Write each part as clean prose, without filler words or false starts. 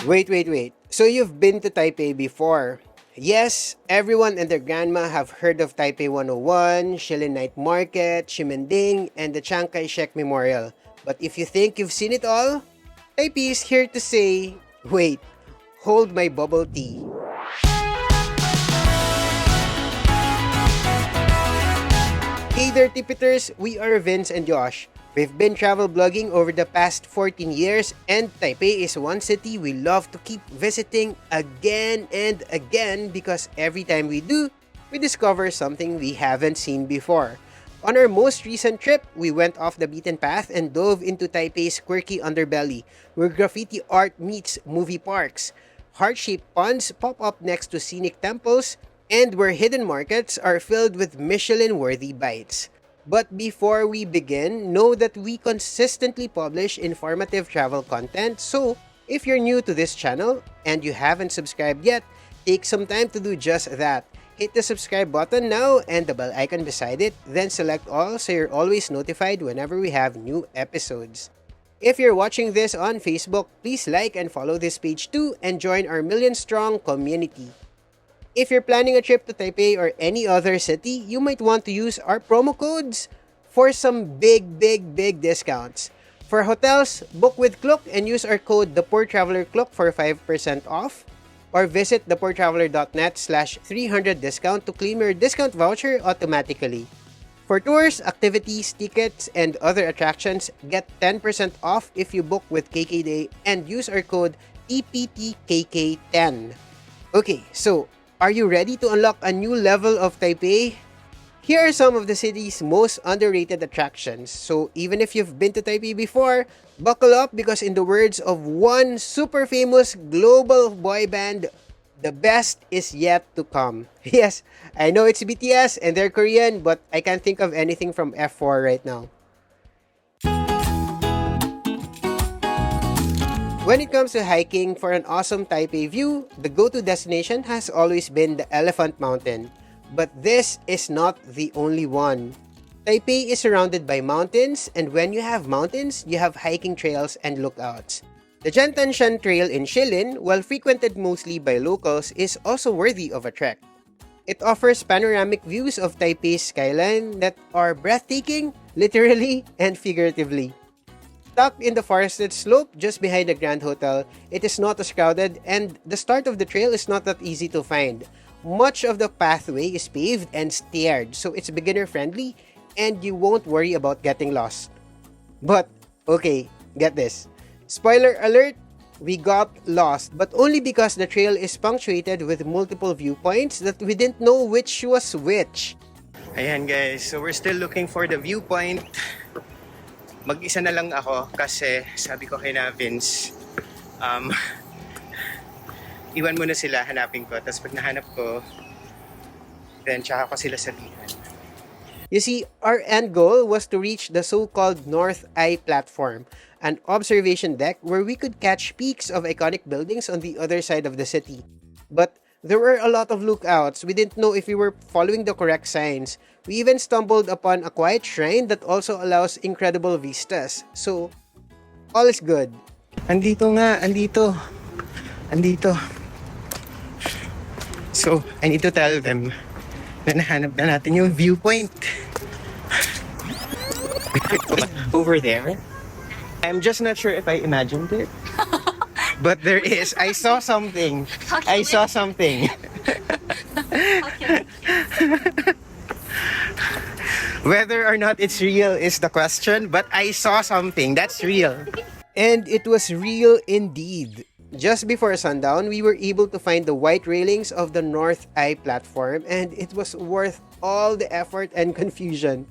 Wait. So you've been to Taipei before? Yes, everyone and their grandma have heard of Taipei 101, Shilin Night Market, Ximending, and the Chiang Kai-Shek Memorial. But if you think you've seen it all, Taipei is here to say, wait, hold my bubble tea. Hey there, Tipiters! We are Vince and Josh. We've been travel blogging over the past 14 years, and Taipei is one city we love to keep visiting again and again because every time we do, we discover something we haven't seen before. On our most recent trip, we went off the beaten path and dove into Taipei's quirky underbelly, where graffiti art meets movie parks, heart-shaped ponds pop up next to scenic temples, and where hidden markets are filled with Michelin-worthy bites. But before we begin, know that we consistently publish informative travel content, so if you're new to this channel and you haven't subscribed yet, take some time to do just that. Hit the subscribe button now and the bell icon beside it, then select all so you're always notified whenever we have new episodes. If you're watching this on Facebook, please like and follow this page too and join our million-strong community. If you're planning a trip to Taipei or any other city, you might want to use our promo codes for some big discounts. For hotels, book with Klook and use our code ThePoorTravelerKlook for 5% off, or visit thepoortraveler.net/300 discount to claim your discount voucher automatically. For tours, activities, tickets, and other attractions, get 10% off if you book with KKday and use our code TPTKK10. Okay, so are you ready to unlock a new level of Taipei? Here are some of the city's most underrated attractions. So even if you've been to Taipei before, buckle up because in the words of one super famous global boy band, the best is yet to come. Yes, I know it's BTS and they're Korean, but I can't think of anything from F4 right now. When it comes to hiking for an awesome Taipei view, the go-to destination has always been the Elephant Mountain. But this is not the only one. Taipei is surrounded by mountains, and when you have mountains, you have hiking trails and lookouts. The Shan Trail in Shilin, while frequented mostly by locals, is also worthy of a trek. It offers panoramic views of Taipei's skyline that are breathtaking, literally and figuratively. Tucked in the forested slope just behind the Grand Hotel, it is not as crowded and the start of the trail is not that easy to find. Much of the pathway is paved and staired, so it's beginner friendly and you won't worry about getting lost. But, okay, get this. Spoiler alert, we got lost, but only because the trail is punctuated with multiple viewpoints that we didn't know which was which. Ayan guys, so we're still looking for the viewpoint. Mag-isa na lang ako kasi sabi ko kay na Vince, iwan mo na sila, hanapin ko. Tapos pag nahanap ko, then tsaka ko sila sabihan. You see, our end goal was to reach the so-called North Eye platform, an observation deck where we could catch peaks of iconic buildings on the other side of the city. But there were a lot of lookouts. We didn't know if we were following the correct signs. We even stumbled upon a quiet shrine that also allows incredible vistas. So, all is good. Andito. So, I need to tell them na nahanap na natin yung viewpoint. Over there. I'm just not sure if I imagined it. But there is. I saw something. Whether or not it's real is the question, but I saw something. That's real. And it was real indeed. Just before sundown, we were able to find the white railings of the North Eye platform, and it was worth all the effort and confusion.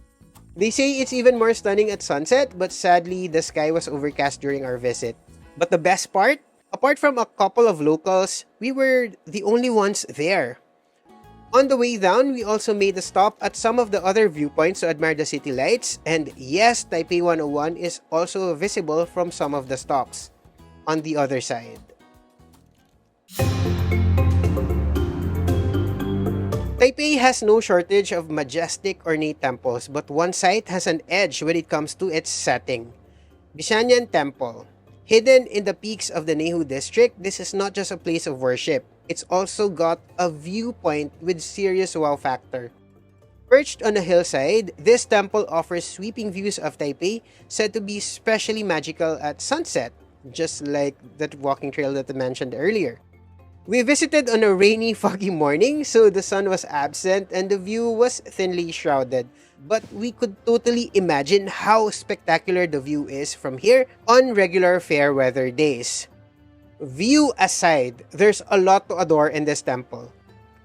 They say it's even more stunning at sunset, but sadly, the sky was overcast during our visit. But the best part? Apart from a couple of locals, we were the only ones there. On the way down, we also made a stop at some of the other viewpoints to admire the city lights, and yes, Taipei 101 is also visible from some of the stops on the other side. Taipei has no shortage of majestic ornate temples, but one site has an edge when it comes to its setting. Bishanyan Temple. Hidden in the peaks of the Nehu district, this is not just a place of worship. It's also got a viewpoint with serious wow factor. Perched on a hillside, this temple offers sweeping views of Taipei, said to be especially magical at sunset, just like that walking trail that I mentioned earlier. We visited on a rainy, foggy morning, so the sun was absent and the view was thinly shrouded. But we could totally imagine how spectacular the view is from here on regular fair weather days. View aside, there's a lot to adore in this temple.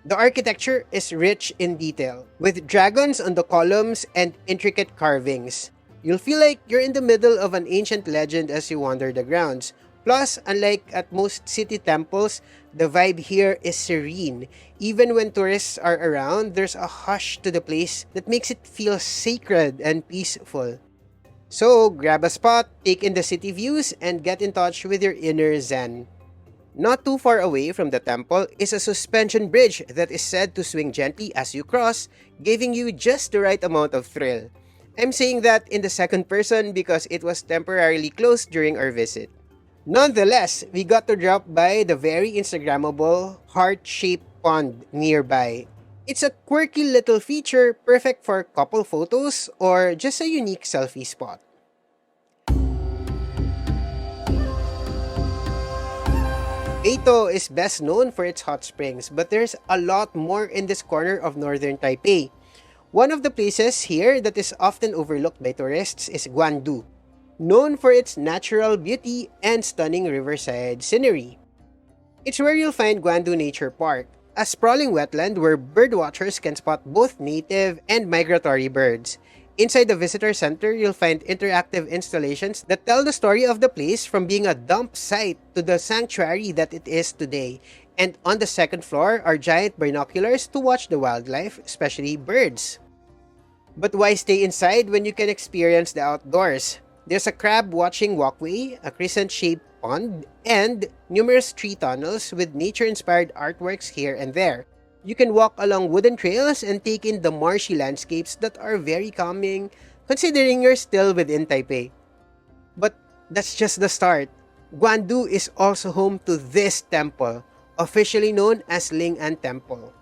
The architecture is rich in detail, with dragons on the columns and intricate carvings. You'll feel like you're in the middle of an ancient legend as you wander the grounds. Plus, unlike at most city temples, the vibe here is serene. Even when tourists are around, there's a hush to the place that makes it feel sacred and peaceful. So, grab a spot, take in the city views, and get in touch with your inner zen. Not too far away from the temple is a suspension bridge that is said to swing gently as you cross, giving you just the right amount of thrill. I'm saying that in the second person because it was temporarily closed during our visit. Nonetheless, we got to drop by the very Instagrammable heart-shaped pond nearby. It's a quirky little feature perfect for couple photos or just a unique selfie spot. Beito is best known for its hot springs, but there's a lot more in this corner of northern Taipei. One of the places here that is often overlooked by tourists is Guandu, known for its natural beauty and stunning riverside scenery. It's where you'll find Guandu Nature Park, a sprawling wetland where birdwatchers can spot both native and migratory birds. Inside the visitor center, you'll find interactive installations that tell the story of the place from being a dump site to the sanctuary that it is today. And on the second floor are giant binoculars to watch the wildlife, especially birds. But why stay inside when you can experience the outdoors? There's a crab watching walkway, a crescent-shaped pond, and numerous tree tunnels with nature-inspired artworks here and there. You can walk along wooden trails and take in the marshy landscapes that are very calming, considering you're still within Taipei. But that's just the start. Guandu is also home to this temple, officially known as Linji Temple.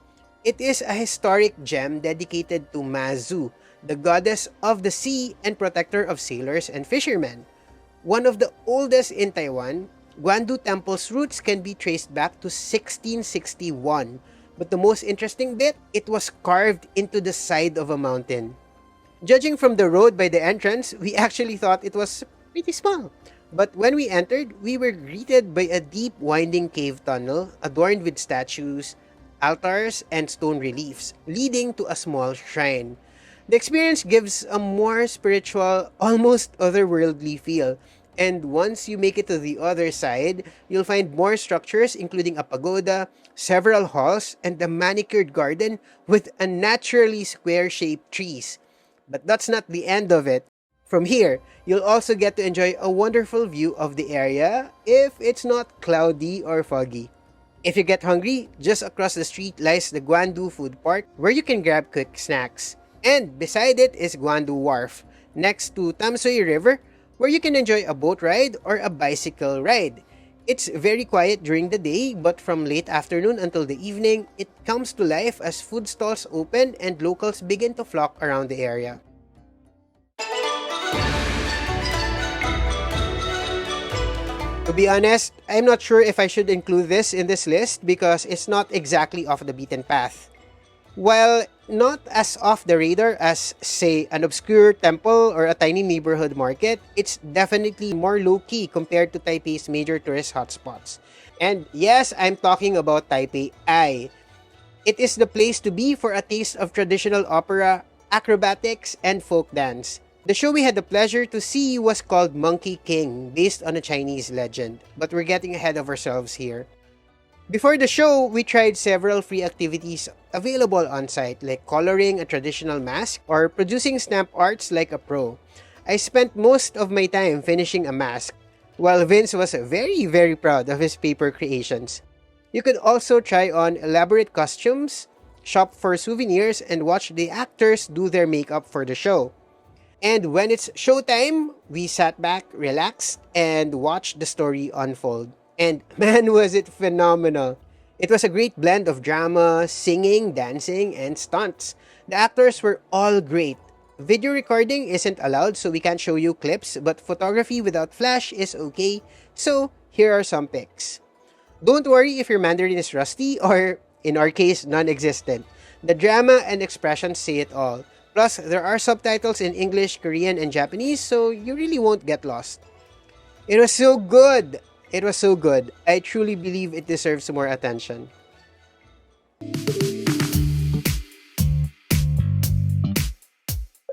It is a historic gem dedicated to Mazu, the goddess of the sea and protector of sailors and fishermen. One of the oldest in Taiwan, Guandu Temple's roots can be traced back to 1661. But the most interesting bit, it was carved into the side of a mountain. Judging from the road by the entrance, we actually thought it was pretty small. But when we entered, we were greeted by a deep winding cave tunnel adorned with statues, altars, and stone reliefs, leading to a small shrine. The experience gives a more spiritual, almost otherworldly feel. And once you make it to the other side, you'll find more structures including a pagoda, several halls, and a manicured garden with unnaturally square-shaped trees. But that's not the end of it. From here, you'll also get to enjoy a wonderful view of the area if it's not cloudy or foggy. If you get hungry, just across the street lies the Guandu Food Park where you can grab quick snacks. And beside it is Guandu Wharf, next to Tamsui River, where you can enjoy a boat ride or a bicycle ride. It's very quiet during the day, but from late afternoon until the evening, it comes to life as food stalls open and locals begin to flock around the area. To be honest, I'm not sure if I should include this in this list because it's not exactly off the beaten path. While not as off the radar as, say, an obscure temple or a tiny neighborhood market, it's definitely more low-key compared to Taipei's major tourist hotspots. And yes, I'm talking about Taipei EYE. It is the place to be for a taste of traditional opera, acrobatics, and folk dance. The show we had the pleasure to see was called Monkey King, based on a Chinese legend, but we're getting ahead of ourselves here. Before the show, we tried several free activities available on site like coloring a traditional mask or producing stamp arts like a pro. I spent most of my time finishing a mask, while Vince was very proud of his paper creations. You could also try on elaborate costumes, shop for souvenirs, and watch the actors do their makeup for the show. And when it's showtime, we sat back, relaxed, and watched the story unfold. And man, was it phenomenal! It was a great blend of drama, singing, dancing, and stunts. The actors were all great. Video recording isn't allowed, so we can't show you clips, but photography without flash is okay. So, here are some pics. Don't worry if your Mandarin is rusty or, in our case, non-existent. The drama and expressions say it all. Plus, there are subtitles in English, Korean, and Japanese, so you really won't get lost. It was so good! It was so good. I truly believe it deserves more attention.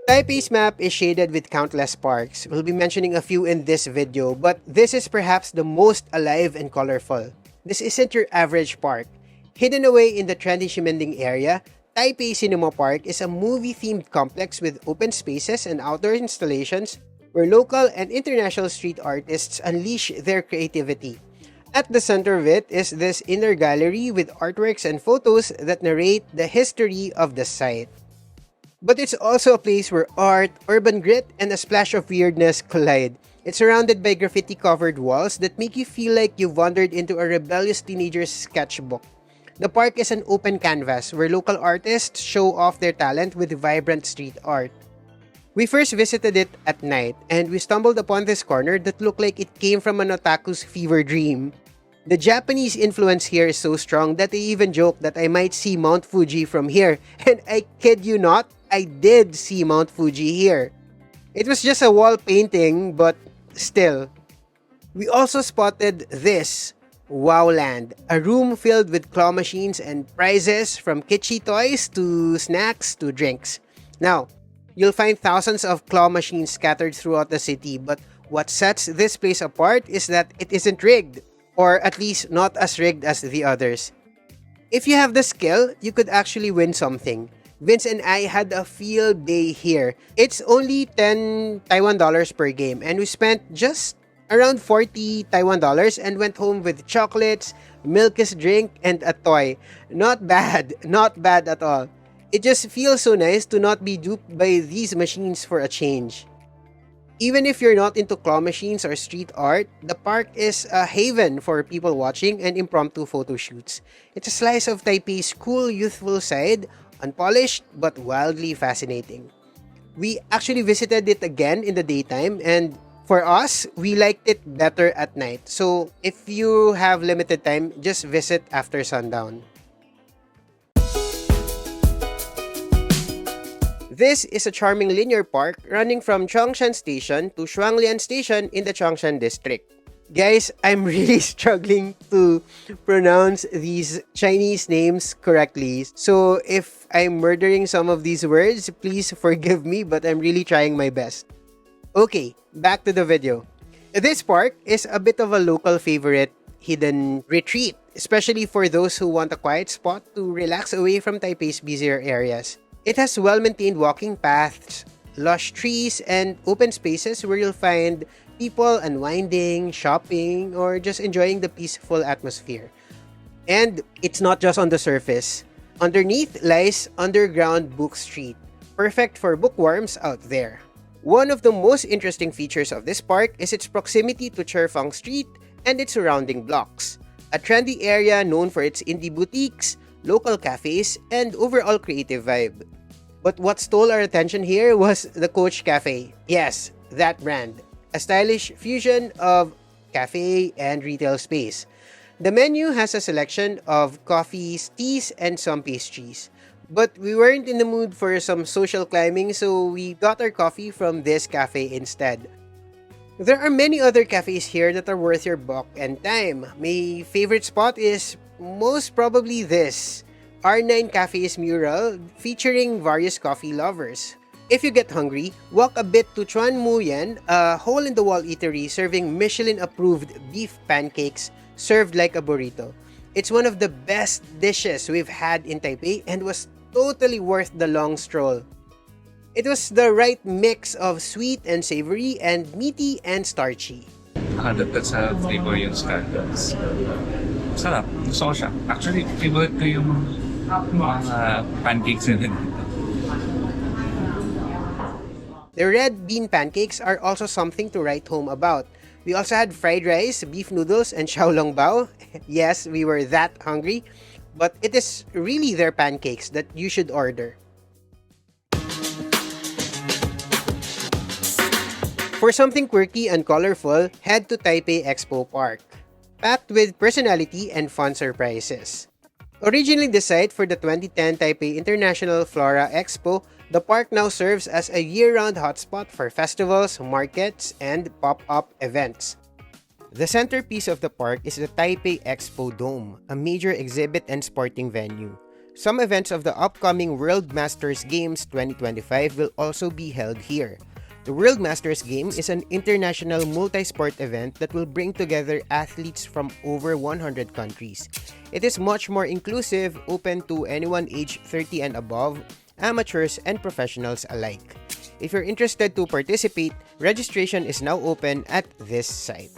Taipei's map is shaded with countless parks. We'll be mentioning a few in this video, but this is perhaps the most alive and colorful. This isn't your average park. Hidden away in the trendy Ximending area, Taipei Cinema Park is a movie-themed complex with open spaces and outdoor installations where local and international street artists unleash their creativity. At the center of it is this inner gallery with artworks and photos that narrate the history of the site. But it's also a place where art, urban grit, and a splash of weirdness collide. It's surrounded by graffiti-covered walls that make you feel like you've wandered into a rebellious teenager's sketchbook. The park is an open canvas where local artists show off their talent with vibrant street art. We first visited it at night, and we stumbled upon this corner that looked like it came from an otaku's fever dream. The Japanese influence here is so strong that they even joke that I might see Mount Fuji from here, and I kid you not, I did see Mount Fuji here. It was just a wall painting, but still. We also spotted this, Wowland, a room filled with claw machines and prizes from kitschy toys to snacks to drinks. Now, you'll find thousands of claw machines scattered throughout the city, but what sets this place apart is that it isn't rigged, or at least not as rigged as the others. If you have the skill, you could actually win something. Vince and I had a field day here. It's only 10 Taiwan dollars per game, and we spent just around 40 Taiwan dollars and went home with chocolates, milk's drink, and a toy. Not bad at all. It just feels so nice to not be duped by these machines for a change. Even if you're not into claw machines or street art, the park is a haven for people watching and impromptu photo shoots. It's a slice of Taipei's cool, youthful side, unpolished but wildly fascinating. We actually visited it again in the daytime, and for us, we liked it better at night. So if you have limited time, just visit after sundown. This is a charming linear park running from Zhongshan Station to Shuanglian Station in the Zhongshan district. Guys, I'm really struggling to pronounce these Chinese names correctly. So if I'm murdering some of these words, please forgive me, but I'm really trying my best. Okay, back to the video. This park is a bit of a local favorite hidden retreat, especially for those who want a quiet spot to relax away from Taipei's busier areas. It has well-maintained walking paths, lush trees, and open spaces where you'll find people unwinding, shopping, or just enjoying the peaceful atmosphere. And it's not just on the surface. Underneath lies underground Book Street, perfect for bookworms out there. One of the most interesting features of this park is its proximity to Chifeng Street and its surrounding blocks, a trendy area known for its indie boutiques, local cafes, and overall creative vibe. But what stole our attention here was the Coach Cafe. Yes, that brand. A stylish fusion of cafe and retail space. The menu has a selection of coffees, teas, and some pastries. But we weren't in the mood for some social climbing, so we got our coffee from this cafe instead. There are many other cafes here that are worth your buck and time. My favorite spot is most probably this, R9 Cafe's mural featuring various coffee lovers. If you get hungry, walk a bit to Chuan Mu Yuan, a hole-in-the-wall eatery serving Michelin-approved beef pancakes served like a burrito. It's one of the best dishes we've had in Taipei and was totally worth the long stroll. It was the right mix of sweet and savory and meaty and starchy. Dagdag sa flavor yung scallions. Sarap. Gusto ko siya. Actually, favorite ko yung mga pancakes na dito. The red bean pancakes are also something to write home about. We also had fried rice, beef noodles, and xiaolongbao. Yes, we were that hungry, but it is really their pancakes that you should order. For something quirky and colorful, head to Taipei Expo Park, packed with personality and fun surprises. Originally the site for the 2010 Taipei International Flora Expo, the park now serves as a year-round hotspot for festivals, markets, and pop-up events. The centerpiece of the park is the Taipei Expo Dome, a major exhibit and sporting venue. Some events of the upcoming World Masters Games 2025 will also be held here. The World Masters Game is an international multi-sport event that will bring together athletes from over 100 countries. It is much more inclusive, open to anyone aged 30 and above, amateurs and professionals alike. If you're interested to participate, registration is now open at this site.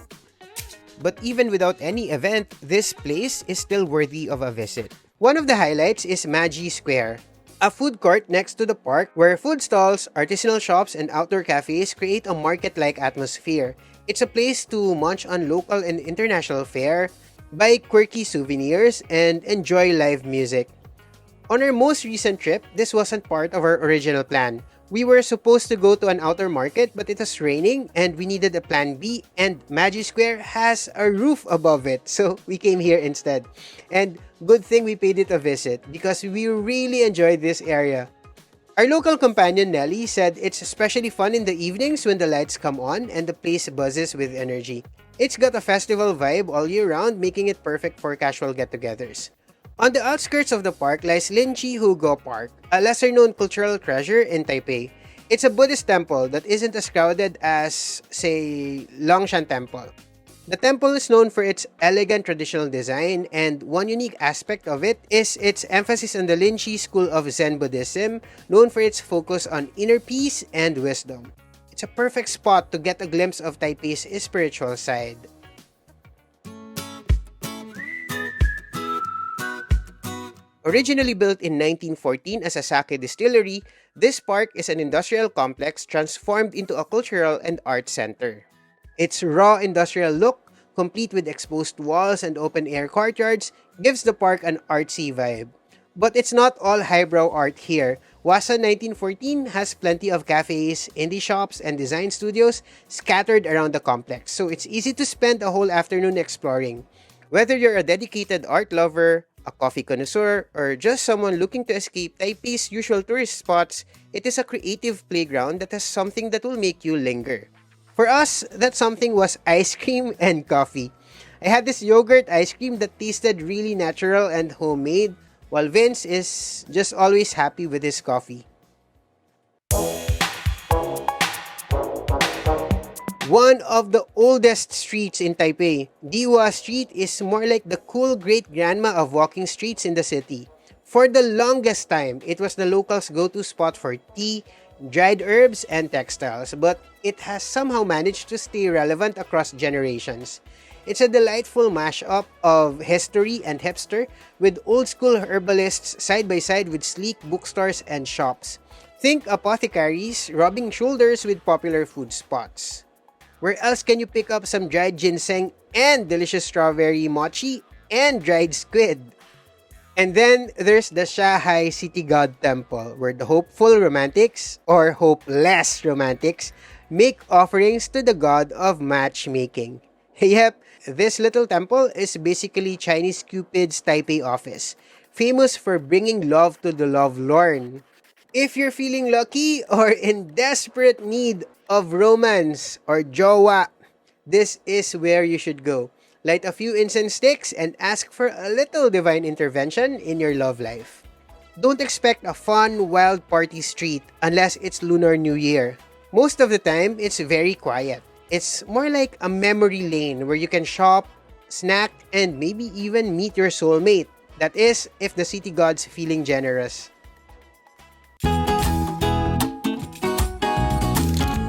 But even without any event, this place is still worthy of a visit. One of the highlights is Maji Square, a food court next to the park where food stalls, artisanal shops, and outdoor cafes create a market-like atmosphere. It's a place to munch on local and international fare, buy quirky souvenirs, and enjoy live music. On our most recent trip, this wasn't part of our original plan. We were supposed to go to an outer market, but it was raining and we needed a plan B, and Maji Square has a roof above it, so we came here instead. And good thing we paid it a visit because we really enjoyed this area. Our local companion Nelly said it's especially fun in the evenings when the lights come on and the place buzzes with energy. It's got a festival vibe all year round, making it perfect for casual get-togethers. On the outskirts of the park lies Linji Huguo Park, a lesser-known cultural treasure in Taipei. It's a Buddhist temple that isn't as crowded as, say, Longshan Temple. The temple is known for its elegant traditional design, and one unique aspect of it is its emphasis on the Linji school of Zen Buddhism, known for its focus on inner peace and wisdom. It's a perfect spot to get a glimpse of Taipei's spiritual side. Originally built in 1914 as a sake distillery, this park is an industrial complex transformed into a cultural and art center. Its raw industrial look, complete with exposed walls and open-air courtyards, gives the park an artsy vibe. But it's not all highbrow art here. Huashan 1914 has plenty of cafes, indie shops, and design studios scattered around the complex, so it's easy to spend a whole afternoon exploring. Whether you're a dedicated art lover, a coffee connoisseur, or just someone looking to escape Taipei's usual tourist spots, it is a creative playground that has something that will make you linger. For us, that something was ice cream and coffee. I had this yogurt ice cream that tasted really natural and homemade, while Vince is just always happy with his coffee. One of the oldest streets in Taipei, Dihua Street, is more like the cool great-grandma of walking streets in the city. For the longest time, it was the locals' go-to spot for tea, dried herbs, and textiles, but it has somehow managed to stay relevant across generations. It's a delightful mashup of history and hipster, with old-school herbalists side by side with sleek bookstores and shops. Think apothecaries rubbing shoulders with popular food spots. Where else can you pick up some dried ginseng and delicious strawberry mochi and dried squid? And then there's the Xiahai City God Temple, where the hopeful romantics, or hopeless romantics, make offerings to the god of matchmaking. Yep, this little temple is basically Chinese Cupid's Taipei office, famous for bringing love to the lovelorn. If you're feeling lucky or in desperate need of romance or jowa, this is where you should go. Light a few incense sticks and ask for a little divine intervention in your love life. Don't expect a fun, wild party street unless it's Lunar New Year. Most of the time, it's very quiet. It's more like a memory lane where you can shop, snack, and maybe even meet your soulmate. That is, if the city god's feeling generous.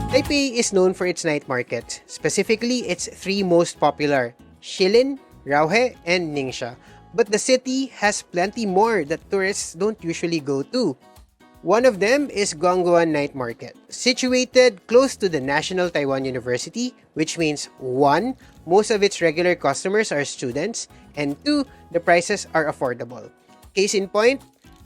Taipei is known for its night markets, specifically its three most popular, Shilin, Rauhe, and Ningxia. But the city has plenty more that tourists don't usually go to. One of them is Gongguan Night Market, situated close to the National Taiwan University, which means 1. Most of its regular customers are students, and 2. The prices are affordable. Case in point,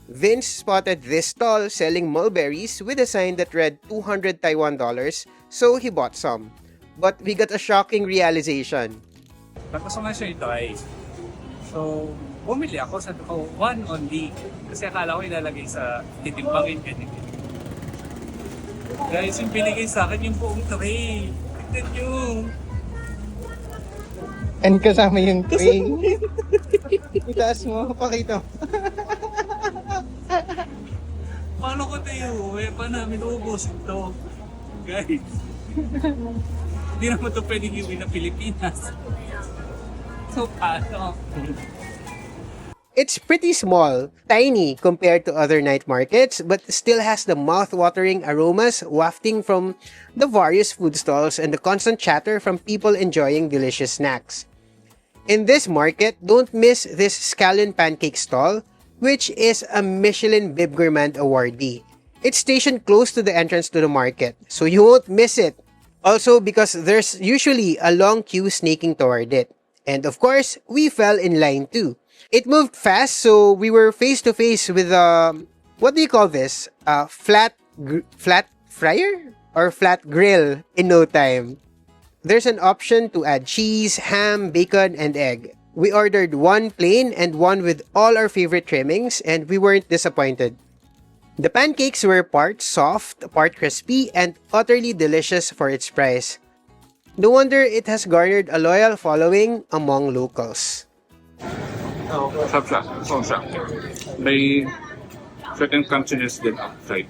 Vince spotted this stall selling mulberries with a sign that read 200 Taiwan dollars, so he bought some. But we got a shocking realization. Tapos nga siya ito ay. So, bumili ako sa one only. Kasi akala ko ilalagay sa titimbangin ganyan. Guys, yung binigay sa akin yung buong tray. Tignan nyo. And kasama yung tray. Itaas mo, pakita mo. Paano ko tayo? Pa namin ubos ito. Guys. Hindi naman ito pwedeng iuwi na Pilipinas. So, paano? It's pretty small, tiny compared to other night markets, but still has the mouth-watering aromas wafting from the various food stalls and the constant chatter from people enjoying delicious snacks. In this market, don't miss this Scallion pancake stall, which is a Michelin Bib Gourmand awardee. It's stationed close to the entrance to the market, so you won't miss it. Also, because there's usually a long queue snaking toward it. And of course, we fell in line too. It moved fast, so we were face to face with what do you call this? Flat fryer or flat grill in no time. There's an option to add cheese, ham, bacon, and egg. We ordered one plain and one with all our favorite trimmings, and we weren't disappointed. The pancakes were part soft, part crispy, and utterly delicious for its price. No wonder it has garnered a loyal following among locals. Sarap siya. Sarap siya. May certain crunchiness din outside.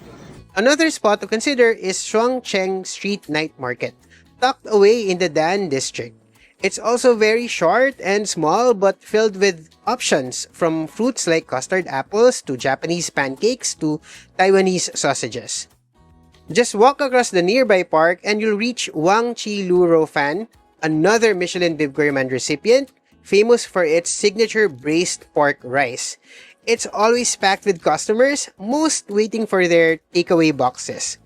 Another spot to consider is Shuangcheng Street Night Market, tucked away in the Dan district. It's also very short and small but filled with options from fruits like custard apples to Japanese pancakes to Taiwanese sausages. Just walk across the nearby park and you'll reach Wang Chi Lu Ro Fan, another Michelin Bib Gourmand recipient, famous for its signature braised pork rice. It's always packed with customers, most waiting for their takeaway boxes.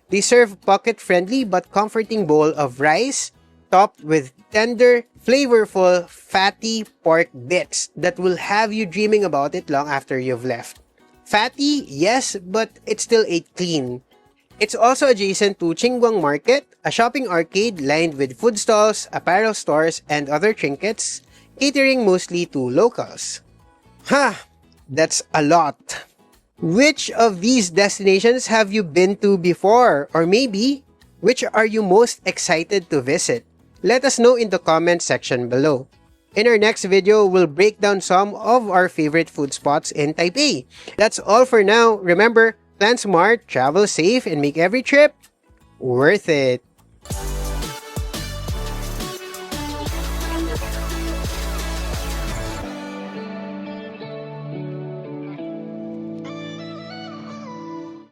They serve pocket-friendly but comforting bowl of rice, topped with tender, flavorful, fatty pork bits that will have you dreaming about it long after you've left. Fatty, yes, but it still ate clean. It's also adjacent to Qingguang Market, a shopping arcade lined with food stalls, apparel stores, and other trinkets, catering mostly to locals. That's a lot. Which of these destinations have you been to before? Or maybe, which are you most excited to visit? Let us know in the comment section below. In our next video, we'll break down some of our favorite food spots in Taipei. That's all for now. Remember, plan smart, travel safe, and make every trip worth it.